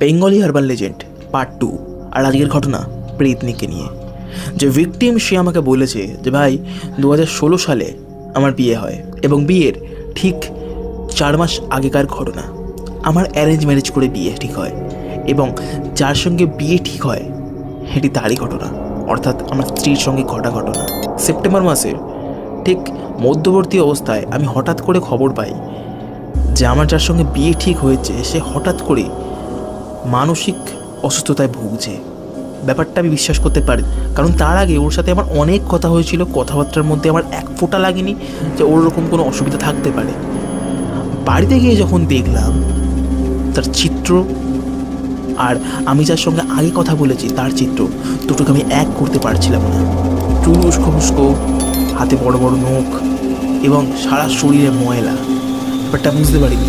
Bengali herbal legend part 2। আর আজকের ঘটনা প্রেতনিকে নিয়ে। যে ভিকটিম সে আমাকে বলেছে যে ভাই 2016 সালে আমার বিয়ে হয় এবং বিয়ের ঠিক 4 মাস আগেকার ঘটনা। আমার অ্যারেঞ্জ ম্যারেজ করে বিয়ে ঠিক হয় এবং যার সঙ্গে বিয়ে ঠিক হয় সেটি তারই ঘটনা, অর্থাৎ আমার স্ত্রীর সঙ্গে ঘটা ঘটনা। সেপ্টেম্বর মাসের ঠিক মধ্যবর্তী অবস্থায় আমি হঠাৎ করে খবর পাই যে আমার যার সঙ্গে বিয়ে ঠিক হয়েছে সে হঠাৎ করে মানসিক অসুস্থতায় ভুগছে। ব্যাপারটা আমি বিশ্বাস করতে পারি, কারণ তার আগে ওর সাথে আমার অনেক কথা হয়েছিল। কথাবার্তার মধ্যে আমার এক ফোঁটা লাগেনি যে ওর ওরকম কোনো অসুবিধা থাকতে পারে। বাড়িতে গিয়ে যখন দেখলাম তার চিত্র আর আমি যার সঙ্গে আগে কথা বলেছি তার চিত্র দুটোকে আমি এক করতে পারছিলাম না। চুল উস্কো ফুস্কো, হাতে বড় বড় নখ এবং সারা শরীরে ময়লা। ব্যাপারটা বুঝতে পারিনি,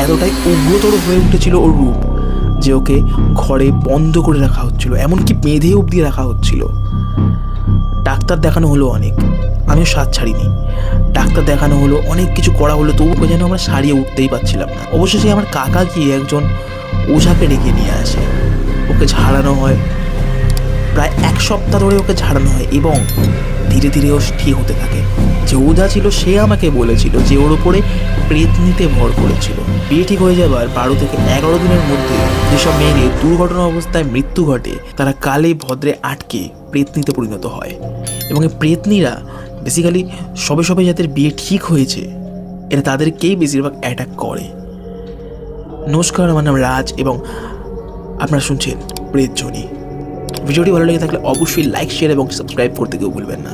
এতটাই উগ্রতর হয়ে উঠেছিল ওর রূপ যে ওকে ঘরে বন্ধ করে রাখা হচ্ছিল, এমনকি বেঁধে অবধি রাখা হচ্ছিল। ডাক্তার দেখানো হলো অনেক, আমিও সাথ ছাড়িনি। ডাক্তার দেখানো হলো, অনেক কিছু করা হলো, তবুও যেন আমরা সারিয়ে উঠতেই পারছিলাম না। অবশেষে আমার কাকা গিয়ে একজন ওঝাকে ডেকে নিয়ে আসে। ওকে ঝাড়ানো হয়, প্রায় 1 সপ্তাহ ধরে ওকে ঝাড়ানো হয় এবং ধীরে ধীরে ও ঠিক হতে থাকে। যে ওঝা ছিল সে আমাকে বলেছিল যে ওর ওপরে প্রেতনিতে ভর করেছিল। বিয়ে ঠিক হয়ে যাবার 12 থেকে 11 দিনের মধ্যে যেসব মেয়েদের দুর্ঘটনা অবস্থায় মৃত্যু ঘটে তারা কালে ভদ্রে আটকে প্রেতনিতে পরিণত হয়। এবং এই প্রেতনিরা বেসিক্যালি সবে সবে যাদের বিয়ে ঠিক হয়েছে এরা তাদেরকেই বেশিরভাগ অ্যাটাক করে। নমস্কার, আমার নাম রাজ এবং আপনারা শুনছেন প্রেতজনি। ভিডিওটি ভালো লেগে থাকলে অবশ্যই লাইক, শেয়ার এবং সাবস্ক্রাইব করতে কেউ ভুলবেন না।